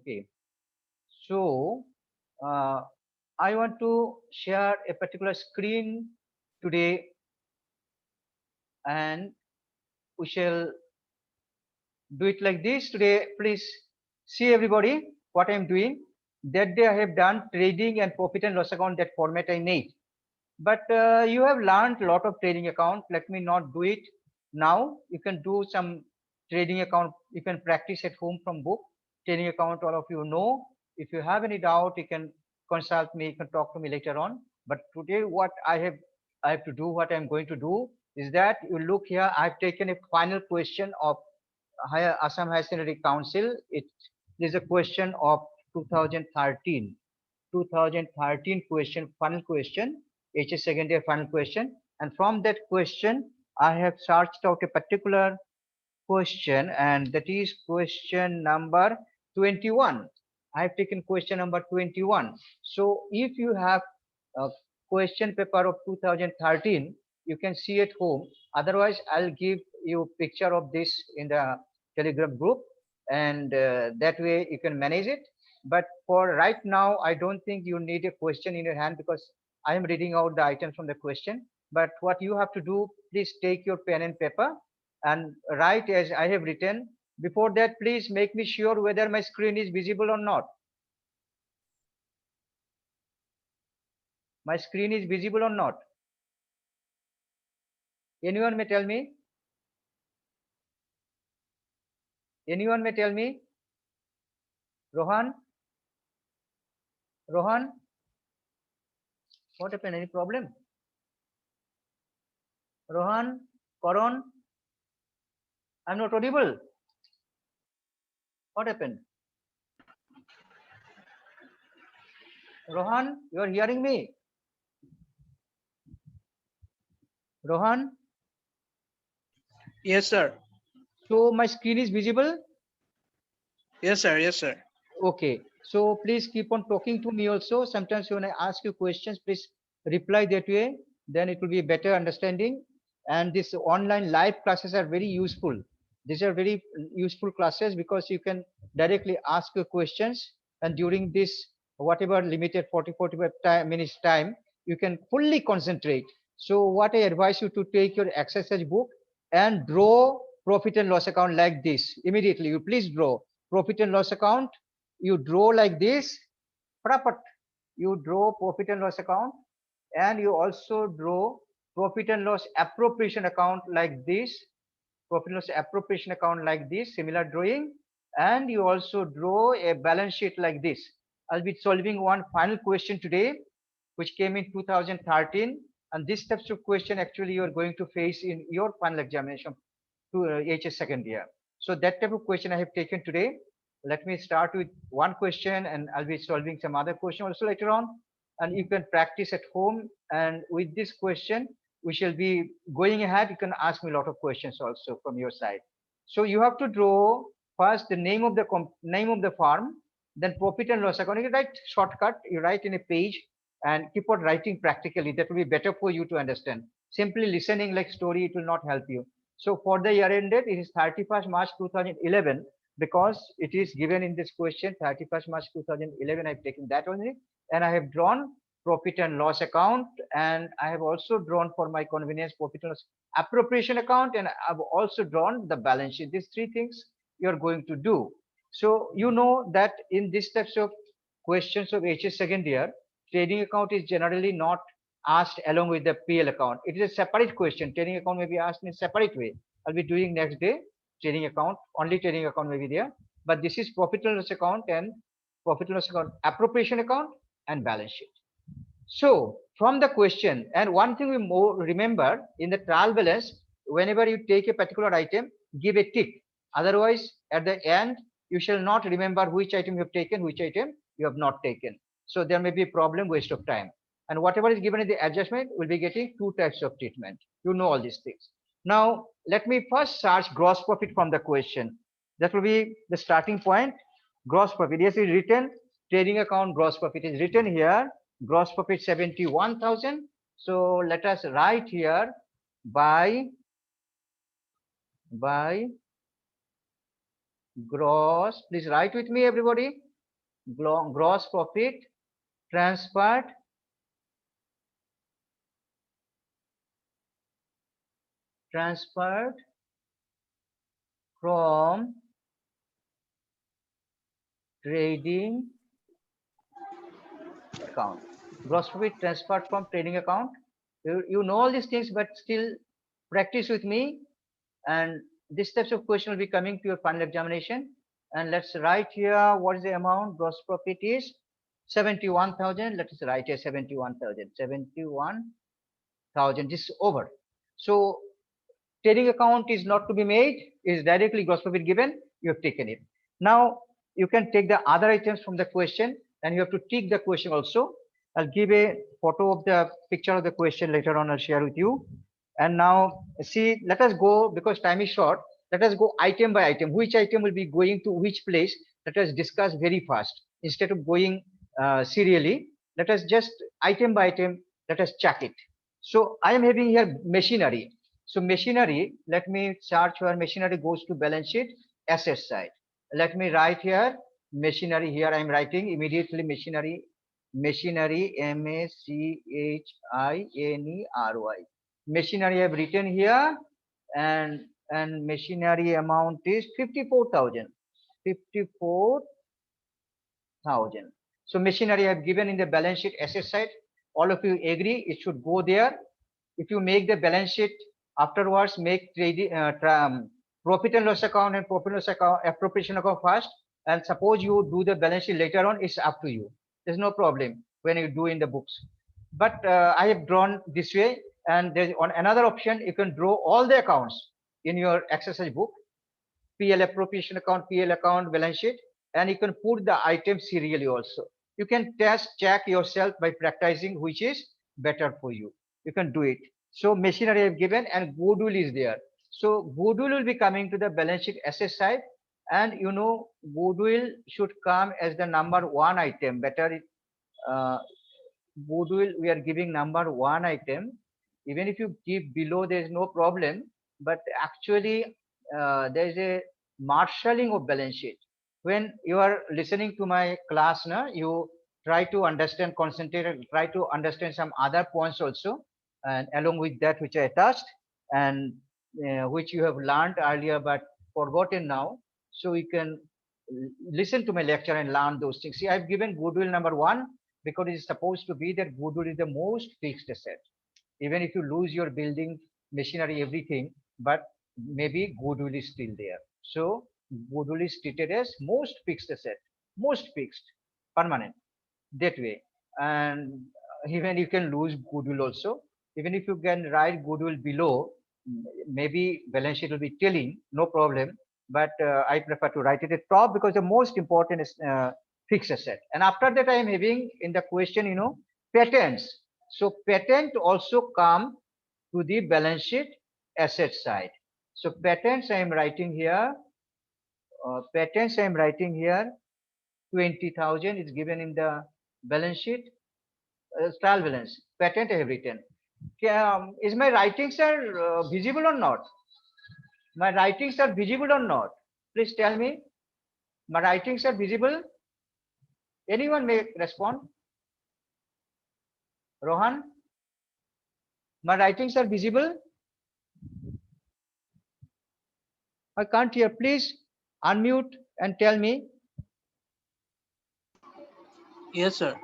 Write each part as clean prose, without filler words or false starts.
Okay. So I want to share a particular screen today, and we shall do it like this today. Please see everybody what I am doing. That day I have done trading and profit and loss account, that format I made. But you have learned a lot of trading account. Let me not do it now. You can do some trading account. You can practice at home from book. Trading account, all of you know. If you have any doubt, you can consult me. You can talk to me later on. But today, what I have to do, what I am going to do is that you look here. I have taken a final question of Assam Higher Secondary Council. It is a question of 2013. 2013 question, final question, HS second year final question. And from that question, I have searched out a particular question, and that is question number 21. I have taken question number 21. So if you have a question paper of 2013, you can see at home. Otherwise, I'll give you picture of this in the Telegram group, and that way you can manage it. But for right now, I don't think you need a question in your hand, because I am reading out the items from the question. But what you have to do, please take your pen and paper and write as I have written. Before that, please make me sure whether my screen is visible or not. My screen is visible or not? Anyone may tell me? Anyone may tell me? Rohan? Rohan? What happened? Any problem? Rohan? Karan? I'm not audible. What happened? Rohan, you are hearing me? Rohan? Yes, sir. So my screen is visible? Yes, sir. Yes, sir. Okay. So please keep on talking to me also. Sometimes when I ask you questions, please reply that way. Then it will be a better understanding. And these online live classes are very useful. These are very useful classes, because you can directly ask your questions, and during this whatever limited 40-45 minutes time, you can fully concentrate. So what I advise you to take your exercise book and draw profit and loss account like this immediately. You please draw profit and loss account. You draw like this. You draw profit and loss account, and you also draw profit and loss appropriation account like this. Profit and loss appropriation account like this, similar drawing. And you also draw a balance sheet like this. I'll be solving one final question today, which came in 2013. And this types of question actually you are going to face in your final examination to HS second year. So that type of question I have taken today. Let me start with one question, and I'll be solving some other question also later on. And you can practice at home. And with this question, we shall be going ahead. You can ask me a lot of questions also from your side. So you have to draw first the name of the firm, then profit and loss account. You write shortcut. You write in a page and keep on writing practically. That will be better for you to understand. Simply listening like story, it will not help you. So for the year ended, it is 31st March 2011, because it is given in this question 31st March 2011. I've taken that only, and I have drawn profit and loss account, and I have also drawn for my convenience profit and loss appropriation account, and I've also drawn the balance sheet. These three things you're going to do. So you know that in this types of questions of HS second year, trading account is generally not asked along with the PL account. It is a separate question. Trading account may be asked in a separate way. I'll be doing next day. Trading account, only trading account may be there. But this is profit and loss account and profit and loss account, appropriation account, and balance sheet. So from the question, and one thing we more remember in the trial balance, whenever you take a particular item, give a tick. Otherwise, at the end, you shall not remember which item you have taken, which item you have not taken. So there may be a problem, waste of time. And whatever is given in the adjustment will be getting two types of treatment. You know all these things. Now, let me first search gross profit from the question. That will be the starting point. Gross profit. Yes, it is written. Trading account gross profit is written here. Gross profit 71,000. So let us write here by gross. Please write with me, everybody. gross profit transferred from trading account. Gross profit transferred from trading account. You know all these things, but still practice with me. And this types of question will be coming to your final examination. And let's write here what is the amount. Gross profit is 71,000. Let us write here 71,000. 71,000. This is over. So trading account is not to be made. Is directly gross profit given. You have taken it. Now you can take the other items from the question, and you have to tick the question also. I'll give a photo of the picture of the question later on. I'll share with you. And now see, let us go, because time is short. Let us go item by item. Which item will be going to which place? Let us discuss very fast instead of going serially. Let us just item by item. Let us check it. So I am having here machinery. So machinery, let me search where machinery goes to balance sheet, asset side. Let me write here machinery. Here I am writing immediately machinery, machinery, machinery I have written here, and machinery amount is 54,000. 54,000. So machinery I have given in the balance sheet asset side. All of you agree it should go there. If you make the balance sheet afterwards, make profit and loss account and profit and loss account, appropriation account first, and suppose you do the balance sheet later on, it's up to you. There's no problem when you do in the books. But I have drawn this way, and there's on another option, you can draw all the accounts in your exercise book, PL appropriation account, PL account, balance sheet, and you can put the items serially also. You can check yourself by practicing which is better for you. You can do it. So machinery I have given, and goodwill is there. So goodwill will be coming to the balance sheet asset side, and you know goodwill should come as the number one item. Better goodwill we are giving number one item. Even if you give below, there is no problem. But actually, there is a marshalling of balance sheet. When you are listening to my class, you try to understand, concentrate, and try to understand some other points also, and along with that which I attached, and which you have learned earlier but forgotten now. So you can listen to my lecture and learn those things. See, I've given goodwill number one because it is supposed to be that goodwill is the most fixed asset. Even if you lose your building, machinery, everything, but maybe goodwill is still there. So goodwill is treated as most fixed asset, most fixed, permanent, that way. And even you can lose goodwill also. Even if you can write goodwill below, maybe balance sheet will be telling, no problem. But I prefer to write it at top because the most important is fixed asset. And after that, I am having in the question, patents. So patent also come to the balance sheet asset side. So patents I am writing here. Patents I am writing here. 20,000 is given in the balance sheet. Trial balance. Patent I have written. Is my writings are visible or not? My writings are visible or not? Please tell me. My writings are visible? Anyone may respond. Rohan? My writings are visible? I can't hear. Please unmute and tell me. Yes, sir.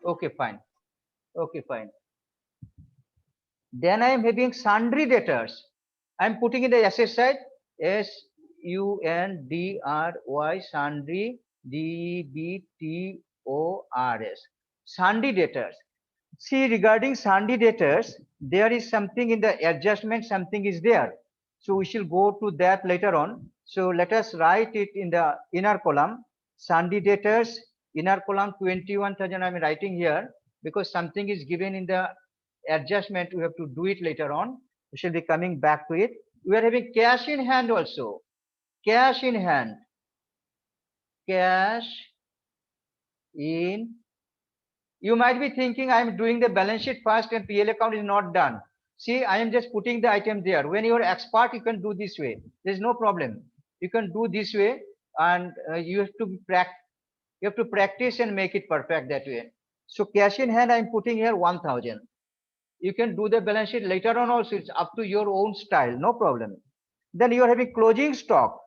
Okay, fine. Okay, fine. Then I am having sundry debtors. I am putting in the asset side SUNDRY, sundry, DBTORS. Sundry debtors. See, regarding sundry debtors, there is something in the adjustment, something is there. So we shall go to that later on. So let us write it in the inner column. Sundry debtors, inner column 21,000 I am writing here because something is given in the adjustment. We have to do it later on. We shall be coming back to it. We are having cash in hand also. Cash in hand. Cash in. You might be thinking I am doing the balance sheet first and PL account is not done. See, I am just putting the item there. When you are expert, you can do this way. There is no problem. You can do this way, and you have to be You have to practice and make it perfect that way. So cash in hand, I'm putting here 1000. You can do the balance sheet later on also. It's up to your own style, no problem. Then you are having closing stock.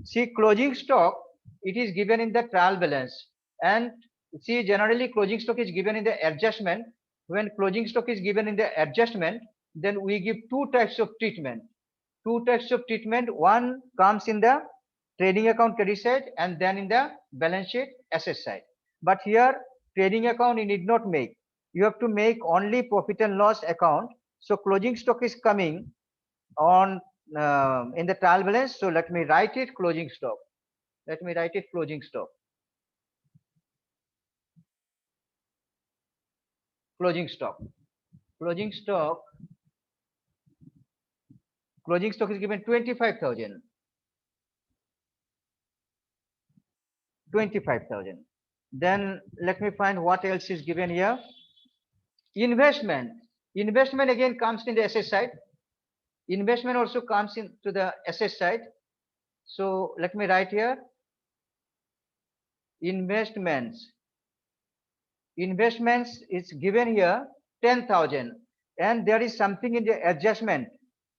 See, closing stock, it is given in the trial balance. And see, generally closing stock is given in the adjustment. When closing stock is given in the adjustment, then we give two types of treatment. Two types of treatment. One comes in the trading account credit side and then in the balance sheet asset side. But here, trading account you need not make. You have to make only profit and loss account. So closing stock is coming on in the trial balance. So let me write it closing stock. Let me write it closing stock. Closing stock. Closing stock. Closing stock is given 25,000. 25,000. Then let me find what else is given here. Investment. Investment again comes in the asset side. Investment also comes into the asset side. So let me write here investments. Investments is given here 10,000, and there is something in the adjustment,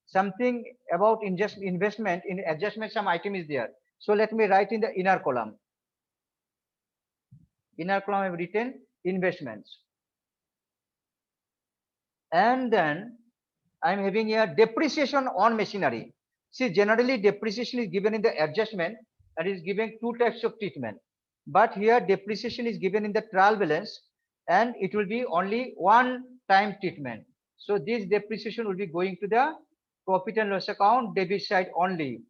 something about investment in adjustment, some item is there. So let me write in the inner column. Inner column I've written investments. And then I'm having here depreciation on machinery. See, generally depreciation is given in the adjustment and is given two types of treatment. But here depreciation is given in the trial balance and it will be only one time treatment. So this depreciation will be going to the profit and loss account debit side only.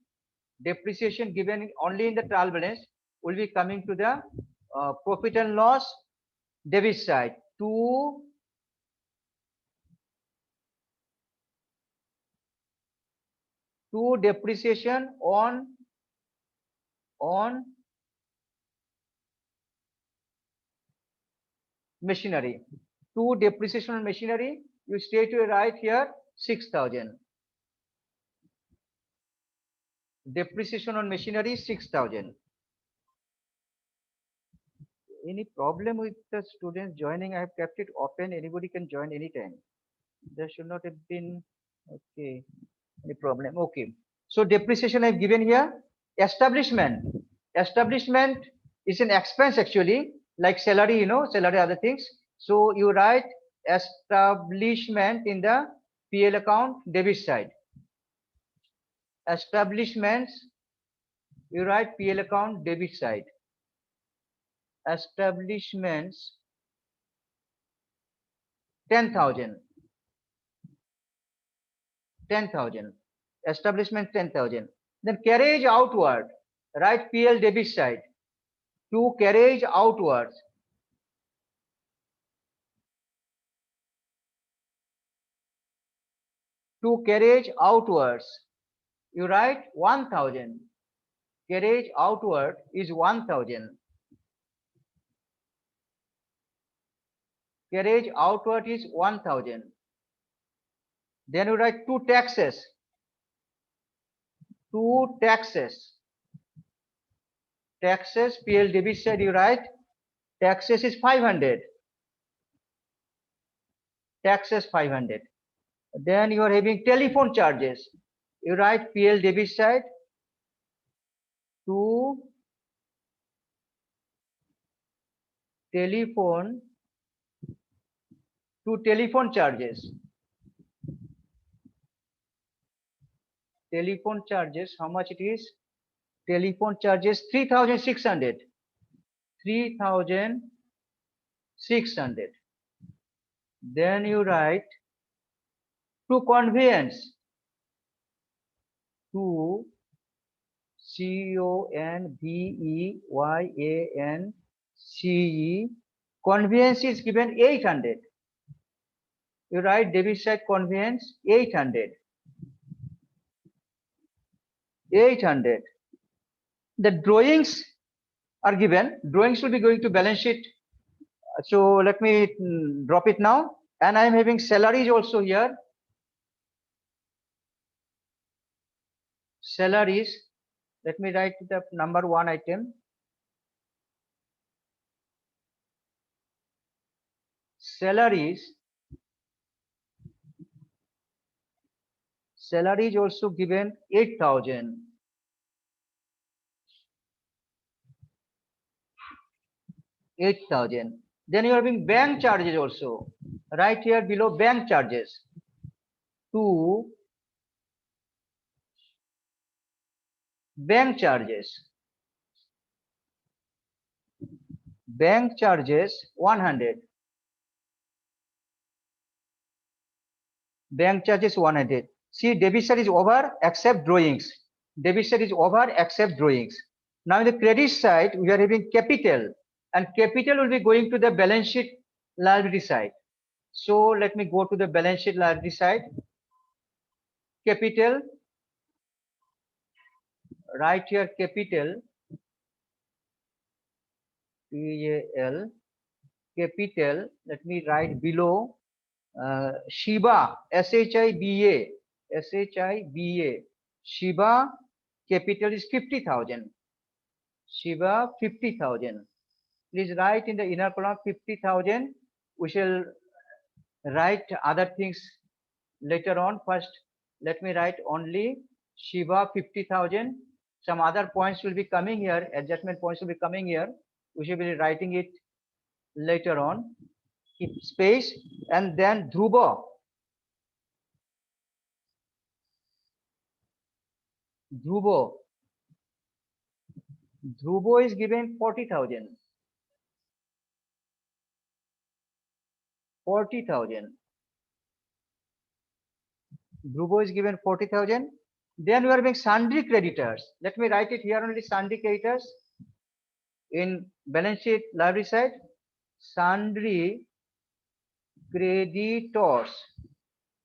Depreciation given only in the trial balance will be coming to the profit and loss debit side to depreciation on machinery. To depreciation on machinery, you straight away write here 6,000. Depreciation on machinery 6,000. Any problem with the students joining? I have kept it open. Anybody can join anytime. There should not have been okay any problem. Okay. So depreciation I've given here. Establishment. Establishment is an expense actually, like salary, you know, salary, other things. So you write establishment in the PL account debit side. Establishments, you write PL account debit side. Establishments 10,000. 10,000. Establishment 10,000. Then carriage outward, write PL debit side. To carriage outwards. To carriage outwards, you write 1,000. Carriage outward is 1,000. Carriage outward is 1,000. Then you write two taxes. Two taxes. Taxes, PL debit side, you write taxes is 500. Taxes 500. Then you are having telephone charges. You write PL debit side to telephone charges. Telephone charges, how much it is? Telephone charges 3,600. 3,600. Then you write to conveyance. To conveyance. Conveyance is given 800. You write debit side conveyance 800. 800. The drawings are given. Drawings will be going to balance sheet. So let me drop it now. And I'm having salaries also here. Salaries. Let me write the number one item. salaries is also given 8,000. 8,000. Then you are having bank charges also. Right here below, bank charges. Bank charges. Bank charges 100. Bank charges 100. See, debit side is over except drawings. Debit side is over except drawings. Now in the credit side, we are having capital, and capital will be going to the balance sheet liability side. So let me go to the balance sheet liability side. Capital, right here, capital, PAL, capital, let me write below, Shiba, SHIBA, SHIBA, Shiba, capital is 50,000. Shiba 50,000. Please write in the inner column 50,000. We shall write other things later on. First, let me write only Shiba 50,000. Some other points will be coming here. Adjustment points will be coming here. We should be writing it later on. Keep space, and then Dhruva. Dhruvo. Dhruvo is given 40,000. 40,000. Dhruvo is given 40,000. Then we are having sundry creditors. Let me write it here only, sundry creditors. In balance sheet liability side, sundry creditors.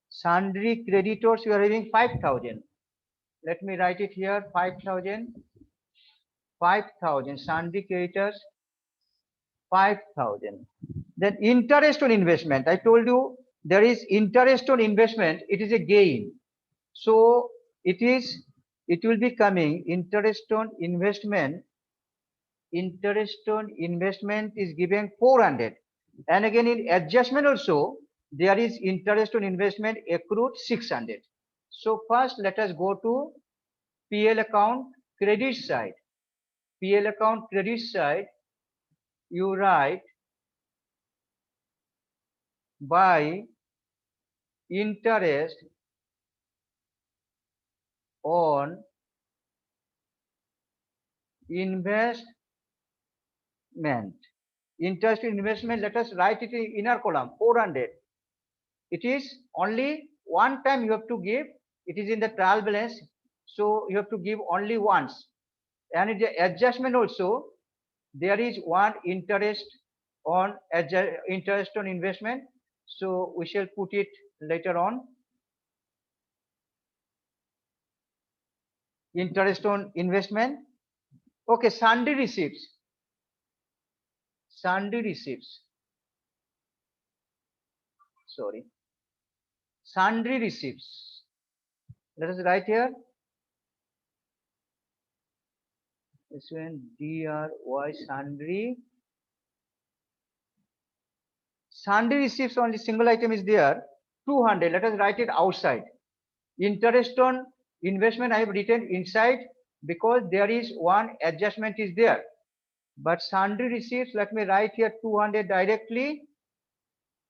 Sundry creditors, you are having 5,000. Let me write it here, 5,000. 5,000. Sundry creditors, 5,000. Then interest on investment. I told you there is interest on investment. It is a gain. So it will be coming interest on investment. Interest on investment is given 400. And again in adjustment also, there is interest on investment accrued 600. So first let us go to PL account credit side. PL account credit side, you write by interest on investment. Interest in investment, let us write it in inner column 400. It is only one time you have to give. It is in the trial balance, so you have to give only once. And in the adjustment also, there is one interest on investment. So we shall put it later on. Interest on investment. Okay, sundry receipts. Sundry receipts. Sorry. Sundry receipts. Let us write here. SUNDRY, sundry. Sundry receipts, only single item is there. 200. Let us write it outside. Interest on investment I have written inside because there is one adjustment is there. But sundry receipts, let me write here 200 directly.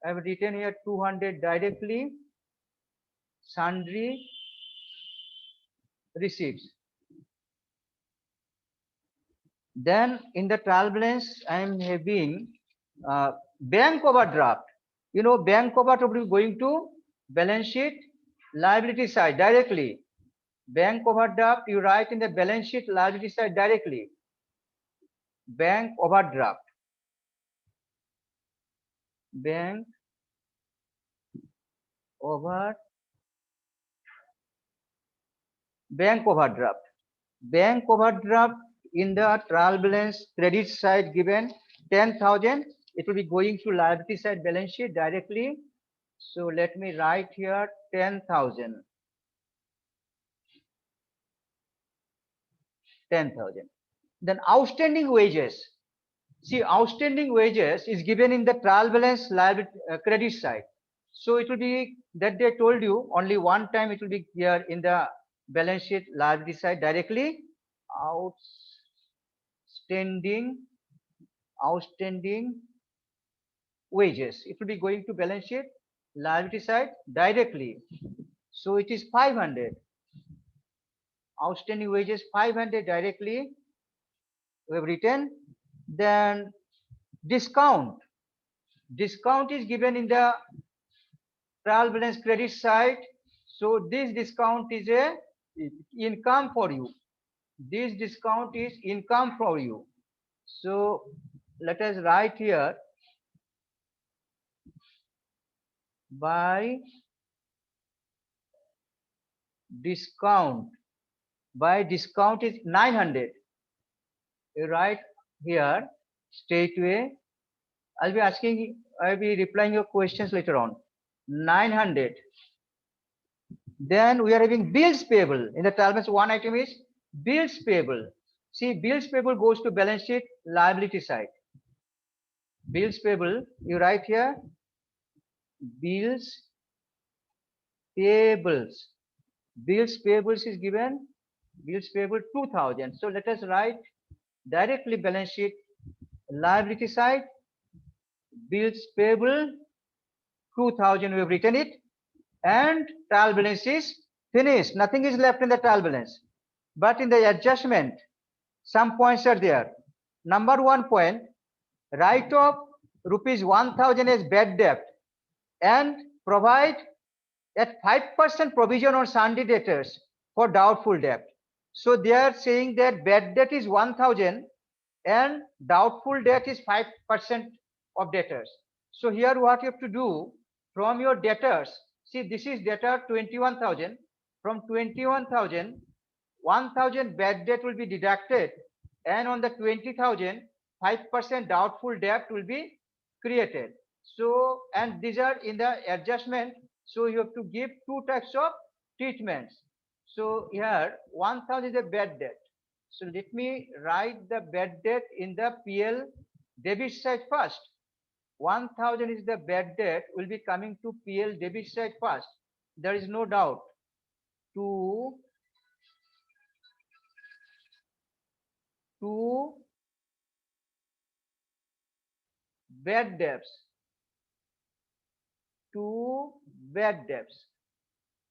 I have written here 200 directly. Sundry receipts. Then in the trial balance, I am having bank overdraft. You know, bank overdraft will be going to balance sheet liability side directly. Bank overdraft, you write in the balance sheet liability side directly. Bank overdraft. Bank overdraft. Bank overdraft. Bank overdraft in the trial balance credit side given 10,000. It will be going to liability side balance sheet directly. So let me write here 10,000. 10,000. Then outstanding wages. See, outstanding wages is given in the trial balance liability credit side. So it will be that they told you only one time it will be here in the balance sheet liability side directly. Outstanding wages. It will be going to balance sheet liability side directly. So it is 500. Outstanding wages 500 directly we have written. Then discount. Discount is given in the trial balance credit side. So this discount is a income for you. This discount is income for you. So let us write here by discount. By discount is 900. You write here straightway. I'll be replying your questions later on. 900. Then we are having bills payable. In the trial balance, one item is bills payable. See, bills payable goes to balance sheet liability side. Bills payable, you write here bills payables. Bills payables is given, bills payable 2000. So let us write directly balance sheet liability side, bills payable 2000, we have written it, and trial balance is finished. Nothing is left in the trial balance. But in the adjustment, some points are there. Number 1 point, write off rupees 1000 as bad debt and provide at 5% provision on Sunday debtors for doubtful debt. So they are saying that bad debt is 1000 and doubtful debt is 5% of debtors. So here what you have to do from your debtors, see this is debtor 21,000. From 21,000, 1,000 bad debt will be deducted, and on the 20,000, 5% doubtful debt will be created. So, and these are in the adjustment. So you have to give two types of treatments. So here 1,000 is a bad debt. So let me write the bad debt in the PL debit side first. 1,000 is the bad debt will be coming to PL debit side first. There is no doubt. To bad debts. To bad debts.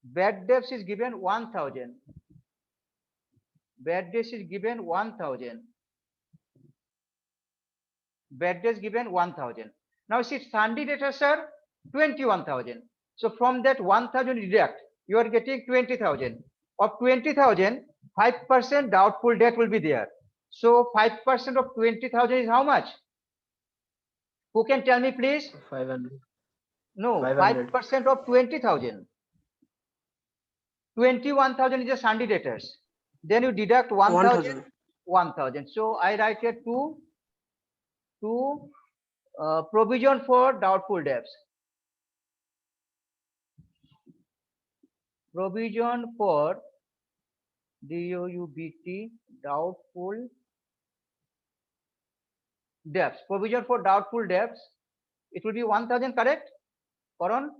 Bad debts is given 1,000. Bad debts is given 1,000. Bad debts given 1,000. Now see Sunday debtors are 21,000. So from that 1,000 deduct, you are getting 20,000. Of 20,000, 5% doubtful debt will be there. So 5% of 20,000 is how much? Who can tell me please? 500. No, 500. 5% of 20,000. 21,000 is the Sunday debtors. Then you deduct 1,000. 1,000. So I write here to provision for doubtful debts. Provision for DOUBT doubtful debts. Provision for doubtful debts. It will be 1,000, correct? Karan?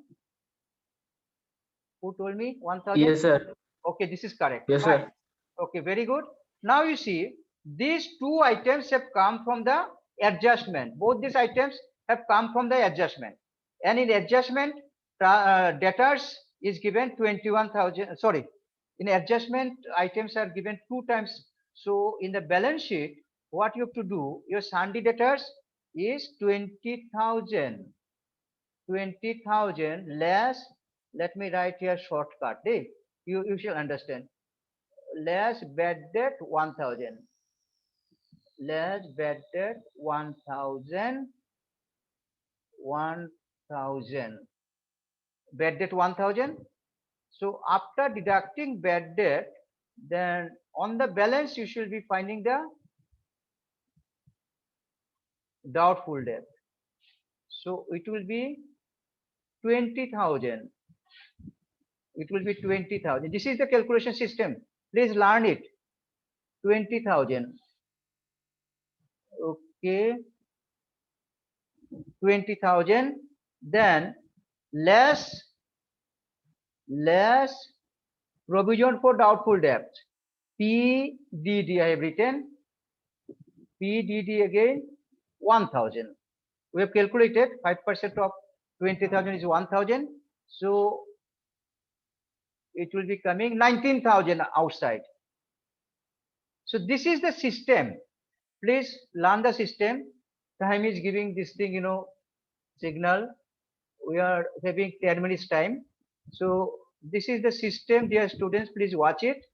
Who told me 1,000? Yes, sir. Okay, this is correct. Yes, Fine. sir. Okay, very good. Now you see these two items have come from the adjustment. Both these items have come from the adjustment. And in adjustment, debtors is given 21,000. Sorry, in adjustment items are given two times. So in the balance sheet, what you have to do, your Sunday debtors is 20,000. 20,000 less, let me write here shortcut. You shall understand. Less bad debt 1,000. Less bad debt 1,000. 1,000. Bad debt 1,000. So after deducting bad debt, then on the balance you should be finding the doubtful debt. So it will be 20,000. It will be 20,000. This is the calculation system. Please learn it. 20,000. Okay. 20,000, then less provision for doubtful debt, PDD I have written, PDD again 1,000. We have calculated 5% of 20,000 is 1,000. So it will be coming 19,000 outside. So this is the system. Please learn the system. Time is giving this thing, signal. We are having 10 minutes time. So this is the system, dear students. Please watch it,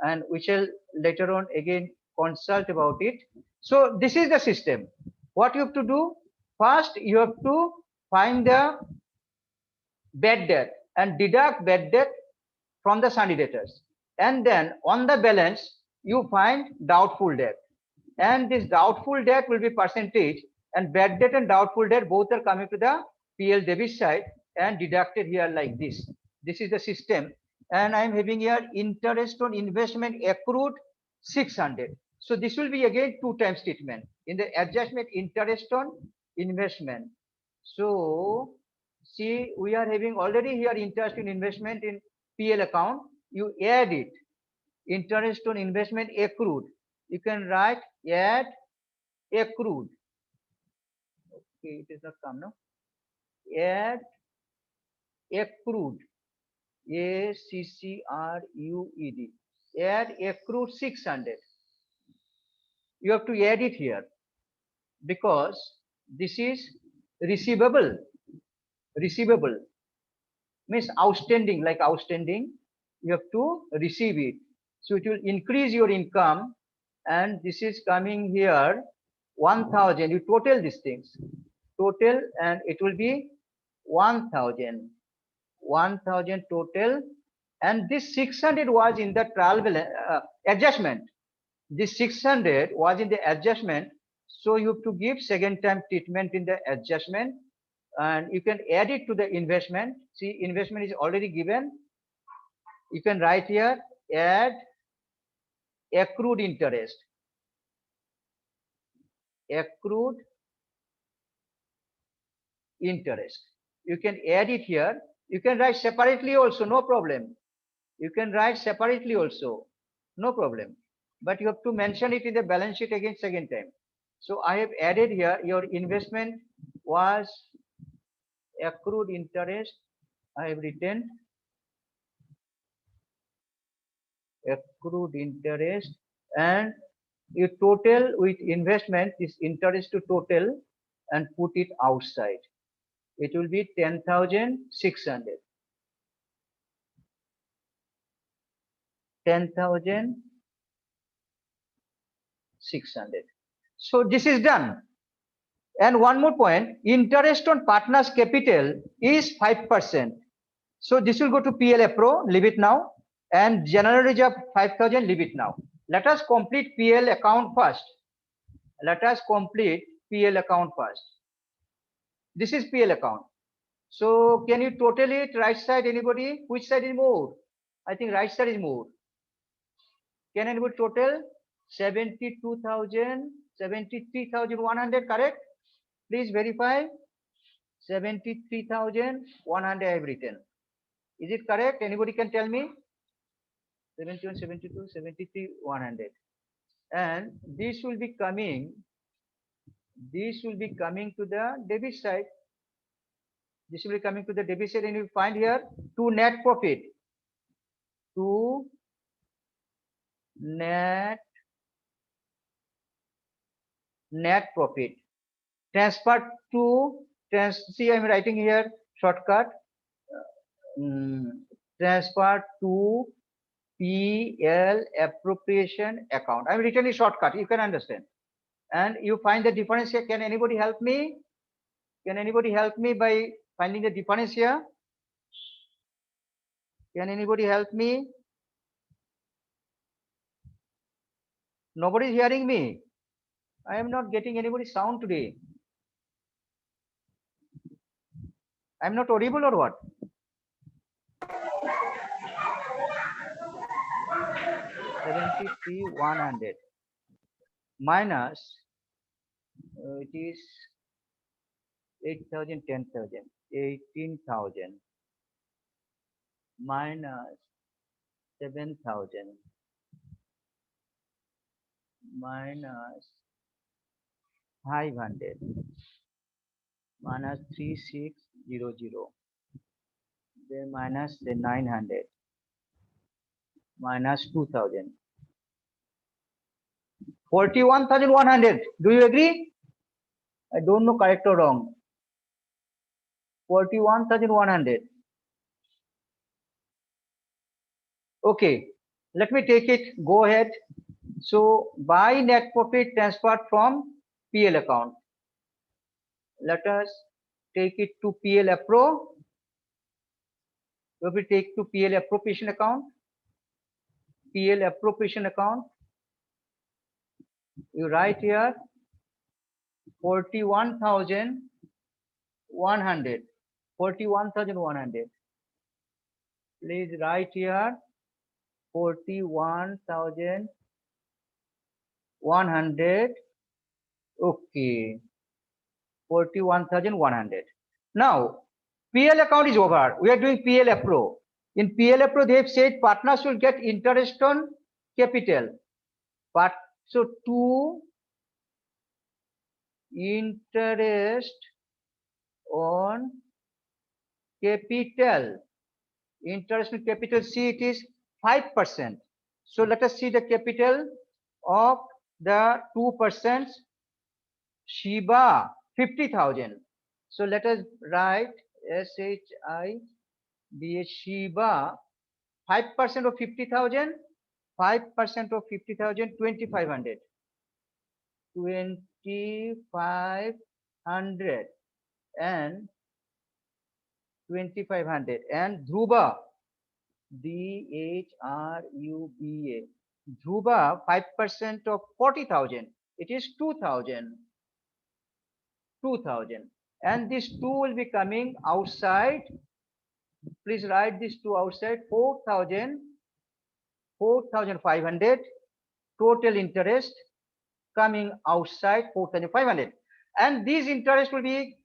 and we shall later on again consult about it. So this is the system. What you have to do? First, you have to find the bad debt and deduct bad debt from the sunny debtors, and then on the balance you find doubtful debt, and this doubtful debt will be percentage, and bad debt and doubtful debt both are coming to the PL debit side and deducted here like this. This is the system, and I am having here interest on investment accrued 600. So this will be again two times treatment in the adjustment interest on investment. So see, we are having already here interest in investment in PL account. You add it, interest on investment accrued. You can write add accrued. Okay, it is not come now. Add accrued. ACCRUED. Add accrued 600. You have to add it here because this is receivable. Receivable means outstanding, like outstanding. You have to receive it. So it will increase your income, and this is coming here 1,000. You total these things, total, and it will be 1,000. 1,000 total, and this 600 was in the trial balance adjustment. This 600 was in the adjustment, so you have to give second time treatment in the adjustment, and you can add it to the investment. See, investment is already given. You can write here add accrued interest. Accrued interest. You can add it here. You can write separately also, no problem. You can write separately also, no problem. But you have to mention it in the balance sheet again second time. So I have added here your investment was accrued interest. I have written accrued interest, and you total with investment this interest to total and put it outside. It will be 10,600. 10,600. So this is done. And one more point, interest on partner's capital is 5%. So this will go to PL Pro, leave it now. And general reserve 5,000, leave it now. Let us complete PL account first. Let us complete PL account first. This is PL account. So can you total it right side, anybody? Which side is more? I think right side is more. Can anybody total? 72,000, 73,100, correct? Please verify. 73,100 I have written. Is it correct? Anybody can tell me? 71, 72, 73, 100. And this will be coming to the debit side. This will be coming to the debit side, and you find here to net profit. To net profit. Transfer to see, I'm writing here shortcut. Transfer to PL appropriation account. I'm written a shortcut, you can understand. And you find the difference here. Can anybody help me? Can anybody help me by finding the difference here? Can anybody help me? Nobody is hearing me. I am not getting anybody's sound today. I'm not audible or what? 73,100 minus it is 8,000, 10,000, 18,000 minus 7,000 minus 500 minus 3600, then minus the 900 minus 2,000. 41,100. Do you agree? I don't know correct or wrong. 41,100. Okay, let me take it. Go ahead. So buy net profit transferred from PL account. Let us take it to PL appro. We will take to PL appropriation account. PL appropriation account. You write here 41,100. 41,100. Please write here 41,100. Okay. 41,100. Now, PL account is over. We are doing PL appro. In PL appro, they have said partners will get interest on capital. But so to interest on capital. Interest on capital, see it is 5%. So let us see the capital of the 2%. Shiba 50,000. So let us write SHIBA Shiba 5% of 50,000. 5% of 50,000, 2,500. 2,500 and 2,500 and Dhruva DHRUBA. Dhruva 5% of 40,000. It is 2,000. 2,000. And this 2 will be coming outside. Please write this 2 outside. 4,000. 4,500. Total interest coming outside 4,500. And this interest will be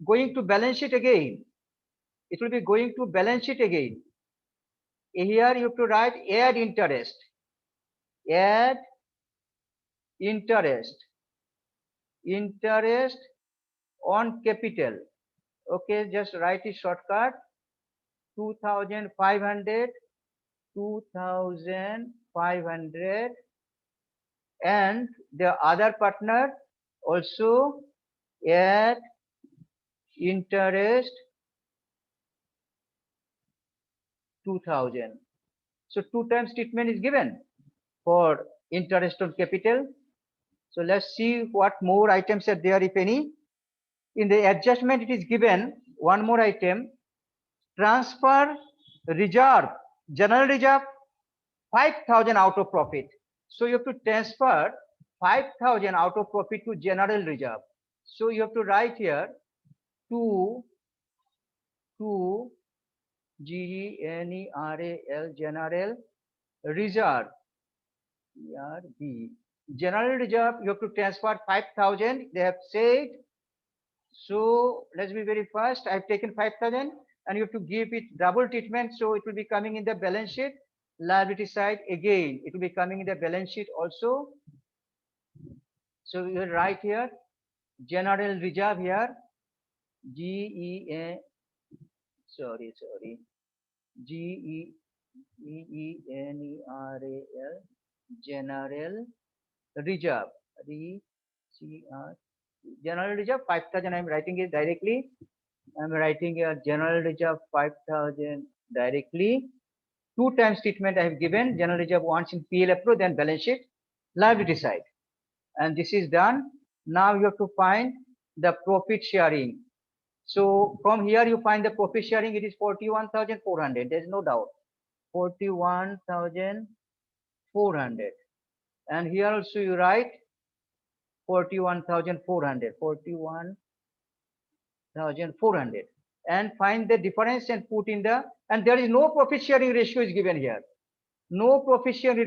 going to balance sheet again. It will be going to balance sheet again. Here you have to write add interest. Add interest. Interest on capital. Okay, just write it shortcut. 2,500. 2,500. And the other partner also add interest 2,000. So 2 times treatment is given for interest on capital. So let's see what more items are there, if any. In the adjustment, it is given one more item. Transfer reserve, general reserve, 5,000 out of profit. So you have to transfer 5,000 out of profit to general reserve. So you have to write here to GENERAL general reserve. General reserve, you have to transfer 5,000. They have said. So let's be very fast. I've taken 5,000 and you have to give it double treatment. So it will be coming in the balance sheet. Liability side again, it will be coming in the balance sheet also. So you write here general reserve here GENERAL general reserve general reserve 5,000. I'm writing it directly. I'm writing here general reserve 5,000 directly. 2 times treatment I have given. General reserve once in PL appro, then balance sheet, liability side. And this is done. Now you have to find the profit sharing. So from here you find the profit sharing. It is 41,400. There is no doubt. 41,400. And here also you write 41,400. 41,400. And find the difference and put in the, and there is no profit sharing ratio is given here. No profit sharing